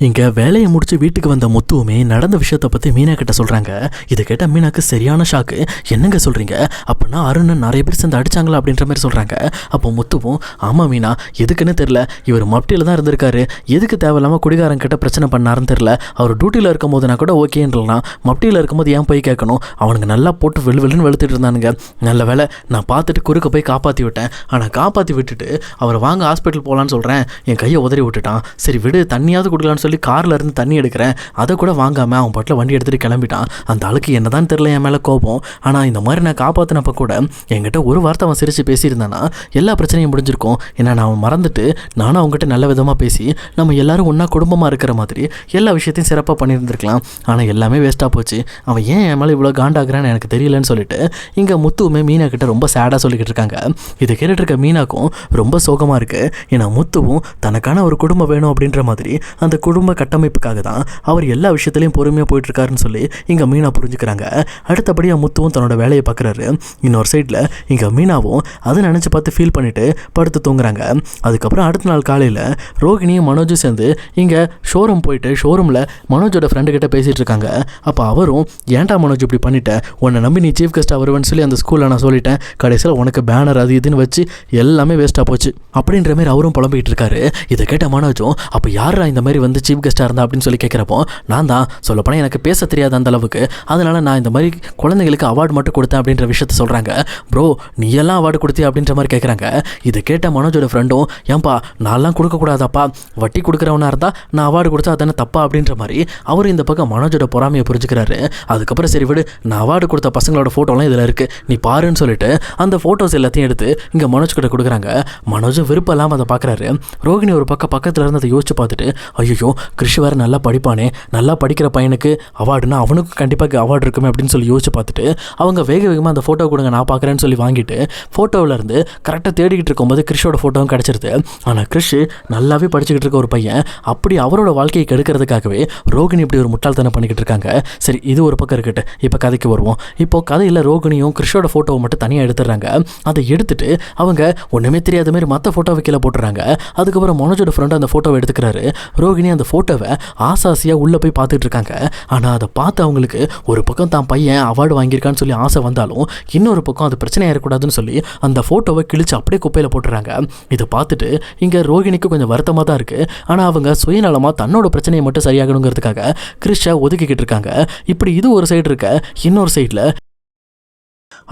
இங்க வேலையை முடிச்சு வீட்டுக்கு வந்த முத்துவுமே நடந்த விஷயத்த பத்தி மீனா கிட்ட சொல்றாங்க. இதை கேட்ட மீனாக்கு சரியான ஷாக்கு. என்னங்க சொல்றீங்க? அப்படின்னா அருண் நிறைய பேர் சேர்ந்து அடிச்சாங்களா அப்படின்ற மாதிரி சொல்றாங்க. அப்போ முத்துவும் ஆமா மீனா, எதுக்குன்னு தெரியல, இவர் மப்டியில தான் இருந்திருக்காரு, எதுக்கு தேவையில்லாம குடிகாரன் கிட்ட பிரச்சனை பண்ணாருன்னு தெரியல. அவர் டியூட்டியில் இருக்கும் போது நான் கூட ஓகேன்றலாம், மப்டியில் இருக்கும்போது ஏன் போய் கேட்கணும்? அவனுக்கு நல்லா போட்டு வெளுன்னு வெளுத்துட்டு இருந்தானுங்க. நல்ல வேலை நான் பார்த்துட்டு குறுக்க போய் காப்பாற்றி விட்டேன். ஆனால் காப்பாற்றி விட்டுட்டு அவரை வாங்க ஹாஸ்பிட்டல் போகலான்னு சொல்கிறேன், என் கையை உதறி விட்டுட்டான். சரி விடு, தண்ணியாவது கொடுக்கலான்னு சொல்லி கார்ல இருந்து தண்ணி எடுக்கிறேன், அதை கூட வாங்காம அவன் பாட்டில் வண்டி எடுத்துகிட்டு கிளம்பிட்டான். அந்த ஆளுக்கு என்னதான் தெரியல என் மேலே கோபம். ஆனால் இந்த மாதிரி நான் காப்பாற்றினப்ப கூட என்கிட்ட ஒரு வார்த்தை அவன் சிரித்து பேசியிருந்தானா எல்லா பிரச்சனையும் முடிஞ்சிருக்கும். ஏன்னா நான் மறந்துட்டு நானும் அவங்ககிட்ட நல்ல விதமாக பேசி நம்ம எல்லாரும் ஒன்றா குடும்பமாக இருக்கிற மாதிரி எல்லா விஷயத்தையும் சிறப்பாக பண்ணியிருந்திருக்கலாம். ஆனால் எல்லாமே வேஸ்ட்டாக போச்சு. அவன் ஏன் என் மேலே இவ்வளோ காண்டாகிறான்னு எனக்கு தெரியலன்னு சொல்லிட்டு இங்கே முத்துவுமே மீனா கிட்ட ரொம்ப சேடாக சொல்லிக்கிட்டு இருக்காங்க. இதை கேட்டுட்டு இருக்க மீனாக்கும் ரொம்ப சோகமாக இருக்குது. ஏன்னா முத்துவும் தனக்கான ஒரு குடும்பம் வேணும் அப்படின்ற மாதிரி அந்த குடும்ப கட்டமைப்புக்காக தான் அவர் எல்லா விஷயத்துலையும் பொறுமையாக போயிட்டுருக்காருன்னு சொல்லி இங்கே மீனா புரிஞ்சுக்கிறாங்க. அடுத்தபடியாக முத்துவும் தன்னோட வேலையை பார்க்குறாரு. இன்னொரு சைடில் இங்கே மீனாவும் அதை நினச்சி பார்த்து ஃபீல் பண்ணிவிட்டு படுத்து தூங்குறாங்க. அதுக்கப்புறம் அடுத்த நாள் காலையில் ரோகிணியும் மனோஜும் சேர்ந்து இங்கே ஷோரூம் போயிட்டு ஷோரூமில் மனோஜோட ஃப்ரெண்டுக்கிட்ட பேசிகிட்டு இருக்காங்க. அப்போ அவரும் ஏன்டா மனோஜ் இப்படி பண்ணிட்டேன், உன்னை நம்பி நீ சீஃப் கெஸ்ட்டாக வருவேன்னு சொல்லி அந்த ஸ்கூலில் நான் சொல்லிட்டேன், கடைசியில் உனக்கு பேனர் அது இதுன்னு வச்சு எல்லாமே வேஸ்ட்டாக போச்சு அப்படின்ற மாதிரி அவரும் புலம்பிக்கிட்டு இருக்காரு. இதை கேட்ட மனோஜும் அப்போ யாரா இந்த மாதிரி வந்து சீஃப் கெஸ்ட்டாக இருந்தா அப்படின்னு சொல்லி கேட்குறப்போ, நான் தான் சொல்லப்போனால் எனக்கு பேச தெரியாது அந்த அளவுக்கு, அதனால் நான் இந்த மாதிரி குழந்தைங்களுக்கு அவார்டு மட்டும் கொடுத்தேன் அப்படின்ற விஷயத்த சொல்கிறாங்க. ப்ரோ நீ எல்லாம் அவார்டு கொடுத்தியா அப்படின்ற மாதிரி கேட்குறாங்க. இதை கேட்ட மனோஜோட ஃப்ரெண்டும் ஏன்பா நான்லாம் கொடுக்கக்கூடாதாப்பா, வட்டி கொடுக்குறவனா இருந்தால் நான் அவார்டு கொடுத்தா அதானே தப்பா அப்படின்ற மாதிரி அவர் இந்த பக்கம் மனோஜோட பொறாமையை புரிஞ்சுக்கிறாரு. அதுக்கப்புறம் சரி விடு, நான் அவார்டு கொடுத்த பசங்களோட ஃபோட்டோலாம் இதில் இருக்குது, நீ பாருன்னு சொல்லிட்டு அந்த ஃபோட்டோஸ் எல்லாத்தையும் எடுத்து இங்கே மனோஜ் கிட்ட கொடுக்குறாங்க. மனோஜும் விருப்பம் இல்லாமல் அதை பார்க்குறாரு. ரோகிணி ஒரு பக்கத்தில் இருந்து அதை யோசிச்சு பார்த்துட்டு ஐயோ கிறிஷ் வேறு நல்லா படிப்பானே, நல்லா படிக்கிற பையனுக்கு அவார்டுனா அவனுக்கும் கண்டிப்பாக அவார்டு இருக்குமே அப்படின்னு சொல்லி யோசிச்சு பார்த்துட்டு அவங்க வேகமாக அந்த ஃபோட்டோ கொடுங்க நான் பார்க்குறேன்னு சொல்லி வாங்கிட்டு ஃபோட்டோவில் இருந்து கரெக்டாக தேடிக்கிட்டு இருக்கும்போது கிறிஷோட ஃபோட்டோவும் கிடச்சிருது. ஆனால் கிறிஷ் நல்லாவே படிச்சுக்கிட்டு இருக்க ஒரு பையன், அப்படி அவரோட வாழ்க்கையை கெடுக்கிறதுக்காகவே ரோகிணி இப்படி ஒரு முட்டாள்தனம் பண்ணிக்கிட்டு இருக்காங்க. சரி இது ஒரு பக்கம் இருக்கட்டும், இப்போ கதைக்கு வருவோம். இப்போது கதையில் ரோகிணியும் கிறிஷோட ஃபோட்டோவை மட்டும் தனியாக எடுத்துடுறாங்க. அதை எடுத்துட்டு அவங்க ஒன்றுமே தெரியாத மாதிரி மற்ற ஃபோட்டோவை கீழே போட்டுறாங்க. அதுக்கப்புறம் மனோஜோட ஃப்ரெண்டு அந்த ஃபோட்டோவை எடுத்துக்கிறாரு. ரோகிணி அந்த ஃபோட்டோவை ஆசாசியாக உள்ளே போய் பார்த்துட்டு இருக்காங்க. ஆனால் அதை பார்த்து அவங்களுக்கு ஒரு பக்கம் தான் பையன் அவார்டு வாங்கியிருக்கான்னு சொல்லி ஆசை வந்தாலும் இன்னொரு பக்கம் அது பிரச்சனையாக இருக்கக்கூடாதுன்னு சொல்லி அந்த ஃபோட்டோவை கிழிச்சு அப்படியே குப்பையில் போட்டுறாங்க. இதை பார்த்துட்டு இங்கே ரோகிணிக்கு கொஞ்சம் வருத்தமாக தான் இருக்குது. ஆனால் அவங்க சுயநலமாக தன்னோட பிரச்சனையை மட்டும் சரியாகணுங்கிறதுக்காக கிறிஷை ஒதுக்கிக்கிட்டு இருக்காங்க. இப்படி இது ஒரு சைடு இருக்க, இன்னொரு சைடில்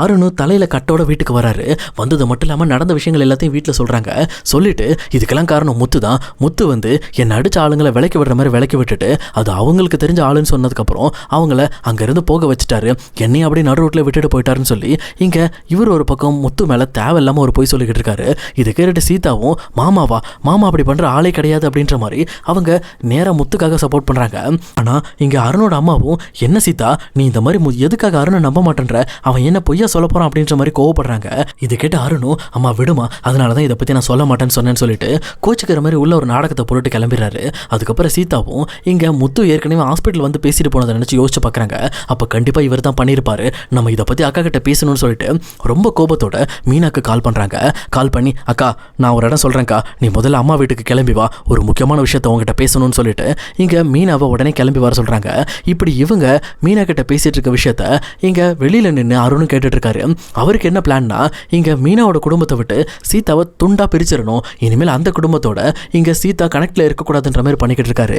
அருண் தலையில் கட்டோட வீட்டுக்கு வராரு. வந்தது மட்டும் இல்லாமல் நடந்த விஷயங்கள் எல்லாத்தையும் வீட்டில் சொல்கிறாங்க. சொல்லிட்டு இதுக்கெல்லாம் காரணம் முத்து தான். முத்து வந்து என்னை அடித்த ஆளுங்களை விலைக்கு விடுற மாதிரி விலைக்கு விட்டுட்டு அது அவங்களுக்கு தெரிஞ்ச ஆளுன்னு சொன்னதுக்கப்புறம் அவங்கள அங்கேருந்து போக வச்சுட்டாரு, என்னையும் அப்படி நடு ரோட்டில் விட்டுட்டு போயிட்டாருன்னு சொல்லி இங்கே இவர் ஒரு பக்கம் முத்து மேலே தேவையில்லாமல் ஒரு பொய் சொல்லிக்கிட்டு இருக்காரு. இதை கேட்டுட்டு சீதாவும் மாமாவா, மாமா அப்படி பண்ணுற ஆளே கிடையாது அப்படின்ற மாதிரி அவங்க நேராக முத்துக்காக சப்போர்ட் பண்ணுறாங்க. ஆனால் இங்கே அருணோட அம்மாவும் என்ன சீதா நீ இந்த மாதிரி எதுக்காக அருணை நம்ப மாட்டேன்ற, அவன் என்ன பொய்யா சொல்ல போறான் அப்படின்ற மாதிரி கோவப்படுறாங்க. இதை கேட்டு அருணும் அம்மா விடுமா, அதனால தான் இதை பற்றி நான் சொல்ல மாட்டேன்னு சொன்னேன்னு சொல்லிட்டு கோச்சிக்கிற மாதிரி உள்ள ஒரு நாடகத்தை போட்டு கிளம்பிடுறாரு. அதுக்கப்புறம் சீதாவும் இங்கே முத்து ஏற்கனவே ஹாஸ்பிட்டல் வந்து பேசிட்டு போனதை நினச்சி யோசிச்சு பார்க்குறாங்க. அப்போ கண்டிப்பாக இவர் தான் பண்ணியிருப்பாரு, நம்ம இதை பற்றி அக்கா கிட்ட பேசணும்னு சொல்லிட்டு ரொம்ப கோபத்தோட மீனாக்கு கால் பண்ணுறாங்க. கால் பண்ணி அக்கா நான் ஒரு இடம் சொல்கிறேன்க்கா, நீ முதல்ல அம்மா வீட்டுக்கு கிளம்பி வா, ஒரு முக்கியமான விஷயத்த உங்ககிட்ட பேசணும்னு சொல்லிட்டு இங்கே மீனாவை உடனே கிளம்பி வர சொல்கிறாங்க. இப்படி இவங்க மீனா கிட்ட பேசிட்டு இருக்க விஷயத்த இங்கே வெளியில் நின்று அருணும் கேட்டுட்டு இருக்காரு. அவருக்கு என்ன பிளான்னா இங்க மீனாவோட குடும்பத்தை விட்டு சீதாவை துண்டா பிரிச்சிடணும், இனிமேல் அந்த குடும்பத்தோட இங்க சீதா கனெக்ட்ல இருக்கக்கூடாதுன்ற மாதிரி பண்ணிக்கிட்டு இருக்காரு.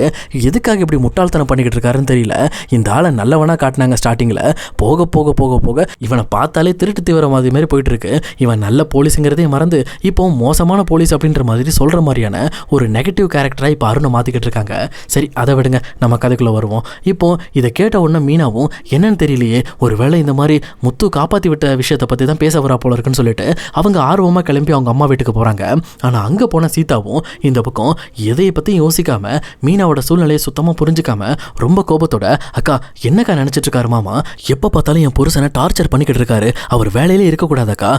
எதுக்காக இப்படி முட்டாள்தனம் பண்ணிக்கிட்டு இருக்காருன்னு தெரியல. இந்த ஆளை நல்லவனா காட்டினாங்க ஸ்டார்டிங்ல, போக போக போக போக இவனை பார்த்தாலே திருட்டு தீவிரவாதி மாதிரி போயிட்டு இருக்கு. இவன் நல்ல போலீஸுங்கிறதையும் மறந்து இப்போ மோசமான போலீஸ் அப்படின்ற மாதிரி சொல்ற மாதிரியான ஒரு நெகட்டிவ் கேரக்டரா இப்போ அருணை மாத்திக்கிட்டு இருக்காங்க. சரி அதை விடுங்க, நம்ம கதைக்குள்ள வருவோம். இப்போ இதை கேட்ட உடனே மீனாவும் என்னன்னு தெரியலையே, ஒருவேளை இந்த மாதிரி முத்து காப்பாற்றி விட்ட விஷயத்தை பற்றி தான் பேச வரா போல இருக்குன்னு சொல்லிட்டு அவங்க ஆர்வமாக கிளம்பி அவங்க அம்மா வீட்டுக்கு போகிறாங்க. ஆனால் அங்கே போன சீதாவும் இந்த பக்கம் எதையை பற்றி யோசிக்காம மீனாவோட சூழ்நிலையை சுத்தமாக புரிஞ்சுக்காம ரொம்ப கோபத்தோட அக்கா என்னக்கா நினச்சிட்டு இருக்காரு மாமா, எப்போ பார்த்தாலும் என் புருஷனை டார்ச்சர் பண்ணிக்கிட்டு இருக்காரு, அவர் வேலையிலே இருக்கக்கூடாதக்கா,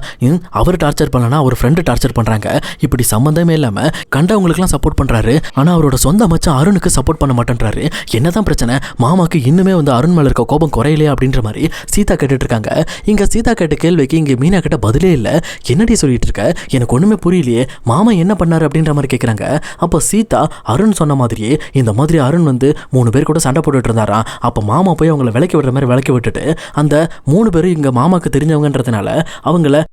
அவர் டார்ச்சர் பண்ணலன்னா அவர் ஃப்ரெண்டு டார்ச்சர் பண்ணுறாங்க, இப்படி சம்மந்தமே இல்லாமல் கண்டவங்களுக்குலாம் சப்போர்ட் பண்ணுறாரு, ஆனால் அவரோட சொந்த மச்சான் அருணுக்கு சப்போர்ட் பண்ண மாட்டேன்றாரு, என்னதான் பிரச்சனை, மாமாக்கு இன்னுமே வந்து அருண் மேலே இருக்க கோபம் குறையிலே அப்படின்ற மாதிரி சீதா கேட்டுட்டு இருக்காங்க. இங்கே சீதா கேட்ட கேள்விக்கு இங்கே மீனா கிட்ட பதிலே இல்லை. என்னடி சொல்லிட்டு இருக்க, எனக்கு ஒன்றுமே புரியலையே, மாமா என்ன பண்ணாரு அப்படின்ற மாதிரி கேட்குறாங்க. அப்போ சீதா அருண் சொன்ன மாதிரியே இந்த மாதிரி அருண் வந்து 3 பேர் கூட சண்டை போட்டுட்டு இருந்தாராம். அப்போ மாமா போய் அவங்கள விலக்கி விடுற மாதிரி விலக்கி விட்டுட்டு அந்த 3 பேரும் இங்கே மாமாவுக்கு தெரிஞ்சவங்கன்றதுனால அவங்கள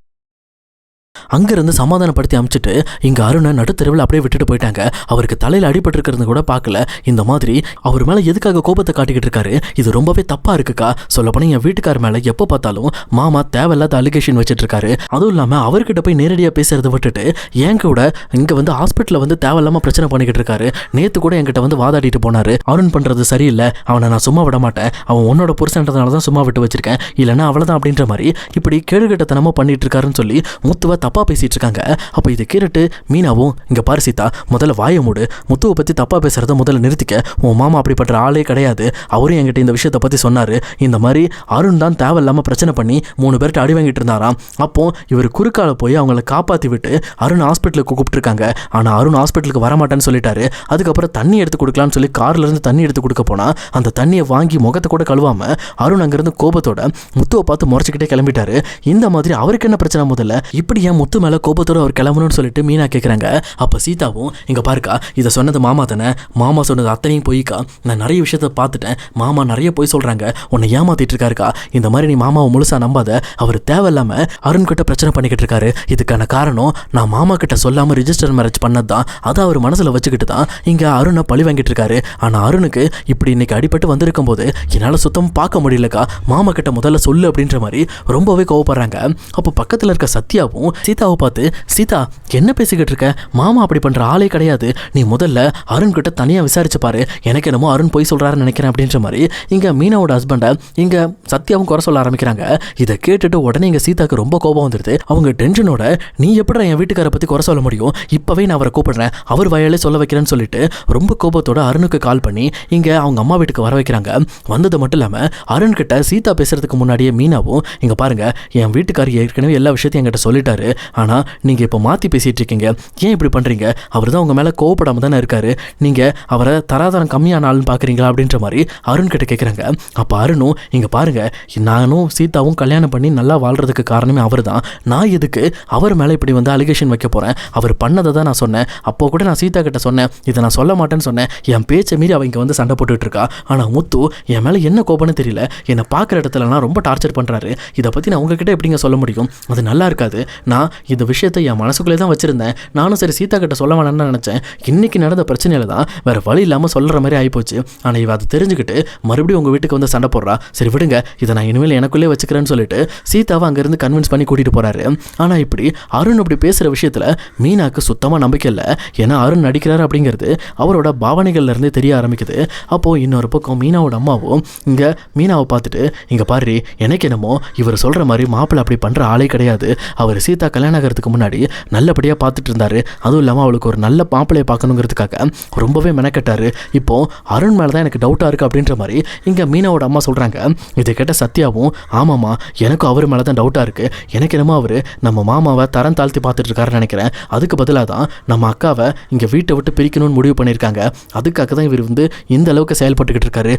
அங்கிருந்து சமாதானப்படுத்தி அமிச்சிட்டு இங்கே அருணை நடுத்தெருவில் அப்படியே விட்டுட்டு போயிட்டாங்க. அவருக்கு தலையில் அடிபட்டு கூட பார்க்கல. இந்த மாதிரி அவர் மேலே எதுக்காக கோபத்தை காட்டிக்கிட்டு இருக்காரு, இது ரொம்பவே தப்பாக இருக்குக்கா. சொல்லப்போனால் என் வீட்டுக்கார் மேலே எப்போ பார்த்தாலும் மாமா தேவையில்லாத அலிகேஷன் வச்சுட்டு இருக்காரு. அதுவும் இல்லாமல் அவர்கிட்ட போய் நேரடியாக பேசுறதை விட்டுட்டு என் கூட இங்கே வந்து ஹாஸ்பிட்டலில் வந்து தேவையில்லாமல் பிரச்சனை பண்ணிக்கிட்டு இருக்காரு. நேற்று கூட என்கிட்ட வந்து வாதாடிட்டு போனாரு. அருண் பண்ணுறது சரியில்லை, அவனை நான் சும்மா விட மாட்டேன், அவன் உன்னோட புருஷன்றதுனால தான் சும்மா விட்டு வச்சிருக்கேன், இல்லைன்னா அவ்வளோதான் அப்படின்ற மாதிரி இப்படி கேடுகட்டத்தனமாக பண்ணிட்டு இருக்காருன்னு சொல்லி முத்துவை தப்பா பேசிட்டு இருக்காங்க. அப்போ இதை கேட்டுட்டு மீனாவும் இங்க பாரு சீதா, முதல்ல வாயை மூடு, முத்துவை பத்தி தப்பா பேசுறத முதல்ல நிறுத்திக்க. உன் மாமா அப்படிப்பட்ட ஆளே கிடையாது. அவரும் என்கிட்ட இந்த விஷயத்தை பத்தி சொன்னாரு. இந்த மாதிரி அருண் தான் தேவையில்லாம பிரச்சனை பண்ணி 3 பேர்கிட்ட அடி வாங்கிட்டு இருந்தாராம். அப்போ இவர் குறுக்கால போய் அவங்கள காப்பாற்றி விட்டு அருண் ஹாஸ்பிட்டலுக்கு கூப்பிட்டுருக்காங்க. ஆனால் அருண் ஹாஸ்பிட்டலுக்கு வரமாட்டேன்னு சொல்லிட்டாரு. அதுக்கப்புறம் தண்ணி எடுத்து கொடுக்கலான்னு சொல்லி கார்ல இருந்து தண்ணி எடுத்து கொடுக்க போனா அந்த தண்ணியை வாங்கி முகத்தை கூட கழுவாம அருண் அங்கிருந்து கோபத்தோட முத்துவை பார்த்து முறைச்சிக்கிட்டே கிளம்பிட்டாரு. இந்த மாதிரி அவருக்கு என்ன பிரச்சனை, முதல்ல இப்படி ஏன் முத்து மேலே கோபத்தோடு அவர் கிளம்பணும்னு சொல்லிட்டு மீனா கேட்குறாங்க. அப்போ சீதாவும் இங்கே பாருக்கா, இதை சொன்னது மாமா தானே, மாமா சொன்னது அத்தனையும் பொய்க்கா, நான் நிறைய விஷயத்த பார்த்துட்டேன், மாமா நிறைய பொய் சொல்கிறாங்க, உன்னை ஏமாத்திட்டு இருக்காருக்கா. இந்த மாதிரி நீ மாமாவை முழுசாக நம்பாத, அவர் தேவையில்லாமல் அருண் கிட்ட பிரச்சனை பண்ணிக்கிட்டு இருக்காரு. இதுக்கான காரணம் நான் மாமா கிட்ட சொல்லாமல் ரிஜிஸ்டர் மேரேஜ் பண்ணது தான். அதை அவர் மனசில் வச்சுக்கிட்டு தான் இங்கே அருணை பழி வாங்கிட்டு இருக்காரு. ஆனால் அருணுக்கு இப்படி இன்னைக்கு அடிபட்டு வந்திருக்கும் போது என்னால் சுத்தம் பார்க்க முடியலக்கா, மாமா கிட்ட முதல்ல சொல்லு அப்படின்ற மாதிரி ரொம்பவே கோவப்படுறாங்க. அப்போ பக்கத்தில் இருக்க சத்யாவும் சீதாவை பார்த்து, சீதா என்ன பேசிக்கிட்டு இருக்க, மாமா அப்படி பண்ற ஆளே கிடையாது, நீ முதல்ல அருண் கிட்ட தனியாக விசாரிச்சு பாரு, எனக்கு என்னமோ அருண் போய் சொல்றாருன்னு நினைக்கிறேன் அப்படின்ற மாதிரி இங்க மீனாவோட ஹஸ்பண்டை இங்க சத்யாவும் குறை சொல்ல ஆரம்பிக்கிறாங்க. இதை கேட்டுட்டு உடனே இங்க சீதாக்கு ரொம்ப கோபம் வந்துடுது. அவங்க டென்ஷனோட, நீ எப்படி என் வீட்டுக்காரை பத்தி குறை சொல்ல முடியும், இப்பவே நான் அவரை கூப்பிடுறேன், அவர் வயலே சொல்ல வைக்கிறேன்னு சொல்லிட்டு ரொம்ப கோபத்தோட அருணுக்கு கால் பண்ணி இங்க அவங்க அம்மா வீட்டுக்கு வர வைக்கிறாங்க. வந்தது மட்டும் இல்லாம அருண் கிட்ட சீதா பேசுறதுக்கு முன்னாடியே மீனாவும், இங்க பாருங்க, என் வீட்டுக்காரர் ஏற்கனவே எல்லா விஷயத்தையும் என்கிட்ட சொல்லிட்டாரு, ஆனால் நீங்கள் இப்போ மாற்றி பேசிகிட்டு இருக்கீங்க, ஏன் இப்படி பண்ணுறீங்க, அவர் தான் உங்கள் மேலே கோவப்படாமல் தானே இருக்காரு, நீங்கள் அவரை தராதரம் கம்மியான ஆள்னு பார்க்குறீங்களா அப்படின்ற மாதிரி அருண் கிட்ட கேட்குறாங்க. அப்போ அருணும், இங்கே பாருங்கள், நானும் சீதாவும் கல்யாணம் பண்ணி நல்லா வாழ்கிறதுக்கு காரணமே அவர் தான், நான் எதுக்கு அவர் மேலே இப்படி வந்து அலிகேஷன் வைக்க போகிறேன், அவர் பண்ணதை தான் நான் சொன்னேன், அப்போ கூட நான் சீதா கிட்ட சொன்னேன், இதை நான் சொல்ல மாட்டேன்னு சொன்னேன், என் பேச்சை மீறி அவங்க வந்து சண்டை போட்டுட்டு இருக்கா. ஆனால் முத்து என் மேலே என்ன கோபம்னு தெரியல, என்னை பார்க்குற இடத்துலலாம் ரொம்ப டார்ச்சர் பண்ணுறாரு, இதை பற்றி நான் உங்ககிட்ட எப்படிங்க சொல்ல முடியும், அது நல்லா இருக்காது, நான் இந்த விஷயத்தை என் மனசுக்குள்ளே தான் வச்சிருந்தேன், நானும் சரி சீதா கிட்ட சொல்ல வேணாம்னு நினச்சேன், இன்னைக்கு நடந்த பிரச்சனையில தான் வேறு வழி இல்லாமல் சொல்கிற மாதிரி ஆகிப்போச்சு, ஆனால் இவ அதை தெரிஞ்சுக்கிட்டு மறுபடியும் உங்கள் வீட்டுக்கு வந்து சண்டை போடுறா, சரி விடுங்க, இதை நான் இனிமேல் எனக்குள்ளே வச்சுக்கிறேன்னு சொல்லிட்டு சீதாவை அங்கேருந்து கன்வின்ஸ் பண்ணி கூட்டிகிட்டு போகிறாரு. ஆனால் இப்படி அருண் அப்படி பேசுகிற விஷயத்தில் மீனாக்கு சுத்தமாக நம்பிக்கை இல்லை. ஏன்னா அருண் நடிக்கிறாரு அப்படிங்கிறது அவரோட பாவனைகள்லேருந்தே தெரிய ஆரம்பிக்குது. அப்போது இன்னொரு பக்கம் மீனாவோட அம்மாவும் இங்கே மீனாவை பார்த்துட்டு, இங்கே பாரு, எனக்கு என்னமோ இவர் சொல்கிற மாதிரி மாப்பிள்ளை அப்படி பண்ணுற ஆளே கிடையாது, அவர் சீதா கல்யாணம் ஆகிறதுக்கு முன்னாடி நல்லபடியாக பார்த்துட்டு இருந்தாரு, அதுவும் இல்லாமல் அவளுக்கு ஒரு நல்ல மாப்பிள்ளையை பார்க்கணுங்கிறதுக்காக ரொம்பவே மெனக்கட்டாரு, இப்போ அருண் மேலே தான் எனக்கு டவுட்டாக இருக்குது அப்படின்ற மாதிரி இங்கே மீனாவோட அம்மா சொல்கிறாங்க. இதை கேட்ட சத்யாவும், ஆமாம்மா, எனக்கும் அவர் மேலே தான் டவுட்டாக இருக்குது, எனக்கு என்னமோ அவர் நம்ம மாமாவை தரம் தாழ்த்தி பார்த்துட்டு இருக்காருன்னு நினைக்கிறேன், அதுக்கு பதிலாக தான் நம்ம அக்காவை இங்கே வீட்டை விட்டு பிரிக்கணும்னு முடிவு பண்ணியிருக்காங்க, அதுக்காக தான் இவர் வந்து இந்த அளவுக்கு செயல்பட்டுக்கிட்டு இருக்காரு,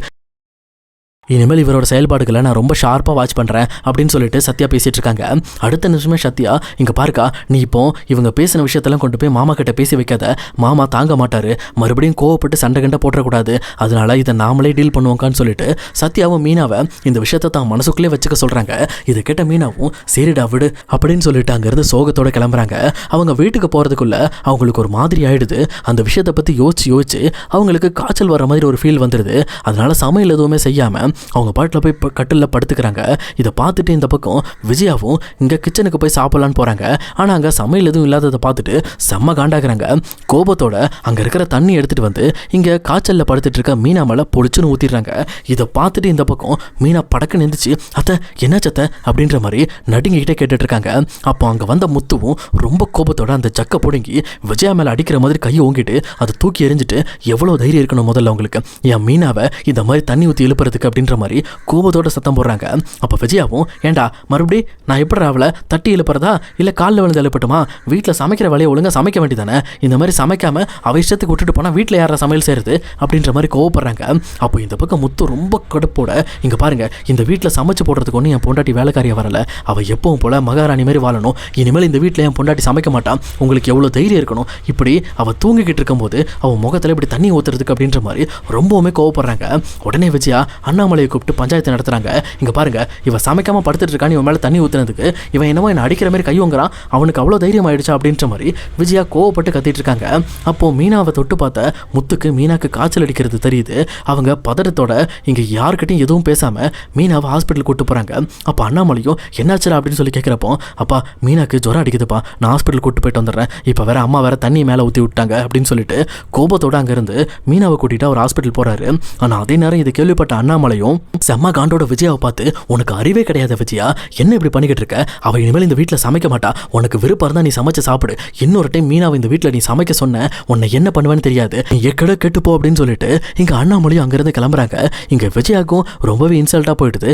இனிமேல் இவரோட செயல்பாடுகளை நான் ரொம்ப ஷார்ப்பாக வாட்ச் பண்ணுறேன் அப்படின்னு சொல்லிட்டு சத்யா பேசிகிட்டு இருக்காங்க. அடுத்த நிமிஷமே சத்யா, இங்கே பாருக்கா, நீ இப்போ இவங்க பேசின விஷயத்தெல்லாம் கொண்டு போய் மாமா கிட்ட பேசி வைக்காத, மாமா தாங்க மாட்டார், மறுபடியும் கோவப்பட்டு சண்டை கண்டை போட்டுறக்கூடாது, அதனால இதை நாமளே டீல் பண்ணுவோங்கான்னு சொல்லிட்டு சத்யாவும் மீனாவை இந்த விஷயத்தை தான் மனசுக்குள்ளே வச்சுக்க சொல்கிறாங்க. இதை கேட்ட மீனாவும், சரிடா விடு அப்படின்னு சொல்லிட்டு அங்கேருந்து சோகத்தோடு கிளம்புறாங்க. அவங்க வீட்டுக்கு போகிறதுக்குள்ள அவங்களுக்கு ஒரு மாதிரி ஆகிடுது. அந்த விஷயத்தை பற்றி யோசிச்சு அவங்களுக்கு காய்ச்சல் வர மாதிரி ஒரு ஃபீல் வந்துடுது. அதனால சமையல் எதுவுமே செய்யாமல் அவங்க பாட்டில் போய் கட்டிலில் படுத்துக்கிறாங்க. இதை பார்த்துட்டு இந்த பக்கம் விஜயாவும் இங்கே கிச்சனுக்கு போய் சாப்பிட்லான்னு போகிறாங்க. ஆனால் அங்கே சமையல் எதுவும் இல்லாததை பார்த்துட்டு செம்ம காண்டாக்குறாங்க. கோபத்தோட அங்கே இருக்கிற தண்ணி எடுத்துகிட்டு வந்து இங்கே காய்ச்சலில் படுத்துட்டு இருக்க மீனா மேலே பொடிச்சுன்னு ஊற்றிடுறாங்க. இதை பார்த்துட்டு இந்த பக்கம் மீனா படக்குன்னு இருந்துச்சு, அத்தை என்னாச்சத்தை அப்படின்ற மாதிரி நடுங்கிக்கிட்டே கேட்டுட்டு இருக்காங்க. அப்போ அங்கே வந்த முத்துவும் ரொம்ப கோபத்தோட அந்த ஜக்கை பிடுங்கி விஜயா மேலே அடிக்கிற மாதிரி கையை ஓங்கிட்டு அதை தூக்கி எறிஞ்சிட்டு, எவ்வளோ தைரியம் இருக்கணும் முதல்ல உங்களுக்கு, என் மீனாவை இந்த மாதிரி தண்ணி ஊற்றி எழுப்புறதுக்கு அப்படின்ற அப்படின்ற மாதிரி கோபத்தோட சத்தம் போடுறாங்க. அப்போ விஜயாவும், ஏண்டா மறுபடி நான் எப்படி அவளை தட்டி எழுப்புறதா இல்லை காலில் விழுந்து எழுப்பட்டுமா? வீட்டில் சமைக்கிற வேலையை ஒழுங்காக சமைக்க வேண்டியதானே? இந்த மாதிரி சமைக்காம அவ இஷ்டத்துக்கு விட்டுட்டு போனால் வீட்டில் யாரா சமையல் செய்கிறது அப்படின்ற மாதிரி கோவப்படுறாங்க. அப்போ இந்த பக்கம் முத்து ரொம்ப கடுப்போட, இங்கே பாருங்க, இந்த வீட்டில் சமைச்சு போடுறதுக்கு ஒன்று என் பொண்டாட்டி வேலைக்காரியாக வரல, அவள் எப்பவும் போல மகாராணி மாதிரி வாழணும், இனிமேல் இந்த வீட்டில் என் பொண்டாட்டி சமைக்க மாட்டான், உங்களுக்கு எவ்வளோ தைரியம் இருக்கணும், இப்படி அவள் தூங்கிக்கிட்டு இருக்கும்போது அவள் முகத்தில் இப்படி தண்ணி ஊற்றுறதுக்கு அப்படின்ற மாதிரி ரொம்பவுமே கோவப்படுறாங்க. உடனே விஜயா அண்ணாமலையை கூப்பிட்டு பஞ்சாயத்து நடத்துகிறாங்க. இங்கே பாருங்க, இவன் சமைக்காமல் படுத்துட்டு இருக்கான், இவன் மேலே தண்ணி ஊற்றுனதுக்கு இவன் என்னவோ என்னை அடிக்கிற மாதிரி கை வாங்குறான், அவனுக்கு அவ்வளோ தைரியம் ஆயிடுச்சா அப்படின்ற மாதிரி விஜயா கோவப்பட்டு கத்திட்டு இருக்காங்க. அப்போது மீனாவை தொட்டு பார்த்த முத்துக்கு மீனாக்கு காய்ச்சல் அடிக்கிறது தெரியுது. அவங்க பதட்டத்தோட இங்கே யாருக்கிட்டையும் எதுவும் பேசாமல் மீனாவை ஹாஸ்பிட்டல் கூப்பிட்டு போகிறாங்க. அப்போ அண்ணாமலையும் என்னாச்சுரா அப்படின்னு சொல்லி கேட்குறப்போ, அப்பா மீனாக்கு ஜுரம் அடிக்குதுப்பா, நான் ஹாஸ்பிட்டல் கூப்பிட்டு போயிட்டு வந்துடுறேன், இப்போ வேற அம்மா வேற தண்ணி மேலே ஊற்றி விட்டாங்க அப்படின்னு சொல்லிட்டு கோபத்தோடு அங்கேருந்து மீனாவை கூட்டிகிட்டு அவர் ஹாஸ்பிட்டல் போகிறாரு. ஆனால் அதே நேரம் இது கேள்விப்பட்ட அண்ணாமலையும் செம்ம காண்டோட விஜயாவை பார்த்து, உனக்கு அறிவே கிடையாது விஜயா, என்ன இப்படி பண்ணிக்கிட்டு இருக்க, அவள் இனிமேல் இந்த வீட்டில் சமைக்க மாட்டா, உனக்கு விருப்பம் இருந்தால் நீ சமைச்சு சாப்பிடு, இன்னொரு டைம் மீனாவை இந்த வீட்டில் நீ சமைக்க சொன்ன உன்னை என்ன பண்ணுவேன்னு தெரியாது, நீ எக்கட கெட்டுப்போ அப்படின்னு சொல்லிட்டு இங்கே அண்ணாமலையும் அங்கேருந்து கிளம்புறாங்க. இங்கே விஜயாவுக்கும் ரொம்பவே இன்சல்ட்டாக போயிடுது.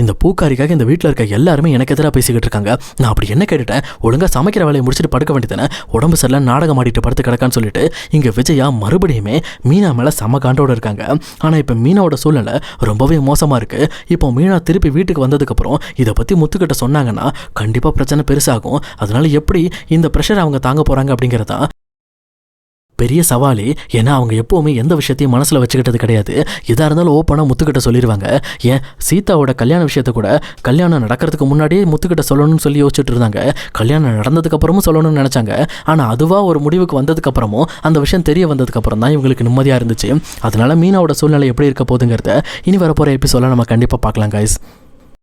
இந்த பூக்காரிக்காக இந்த வீட்டில் இருக்க எல்லாருமே எனக்கு எதிராக பேசிக்கிட்டு இருக்காங்க, நான் அப்படி என்ன கேட்டுட்டேன், ஒழுங்காக சமைக்கிற வேலையை முடிச்சுட்டு படுக்க வேண்டியதானே, உடம்பு சரியில்லை நாடகம் ஆடிட்டு படுத்து கிடக்கான்னு சொல்லிட்டு இங்கே விஜயா மறுபடியுமே மீனா மேலே செம காண்டோடு இருக்காங்க. ஆனால் இப்போ மீனாவோட சூழ்நிலை ரொம்பவே மோசமாக இருக்குது. இப்போ மீனா திருப்பி வீட்டுக்கு வந்ததுக்கப்புறம் இதை பற்றி முத்துக்கிட்ட சொன்னாங்கன்னா கண்டிப்பாக பிரச்சனை பெருசாகும். அதனால எப்படி இந்த ப்ரெஷர் அவங்க தாங்க போகிறாங்க அப்படிங்கிறதா பெரிய சவாலே. ஏன்னா அவங்க எப்போவுமே எந்த விஷயத்தையும் மனசில் வச்சுக்கிட்டது கிடையாது. எதாக இருந்தாலும் ஓப்பனாக முத்துக்கிட்ட சொல்லிடுவாங்க. ஏன் சீதாவோட கல்யாண விஷயத்தை கூட கல்யாணம் நடக்கிறதுக்கு முன்னாடியே முத்துக்கிட்ட சொல்லணும்னு சொல்லி யோசிச்சுட்டு இருந்தாங்க. கல்யாணம் நடந்ததுக்கப்புறமும் சொல்லணும்னு நினச்சாங்க. ஆனால் அதுவாக ஒரு முடிவுக்கு வந்ததுக்கப்புறமும் அந்த விஷயம் தெரிய வந்ததுக்கப்புறம் தான் இவங்களுக்கு நிம்மதியாக இருந்துச்சு. அதனால மீனாவோட சூழ்நிலை எப்படி இருக்க போகுதுங்கிறத இனி வரப்போகிற எபிசோட நம்ம கண்டிப்பாக பார்க்கலாம் கைஸ்.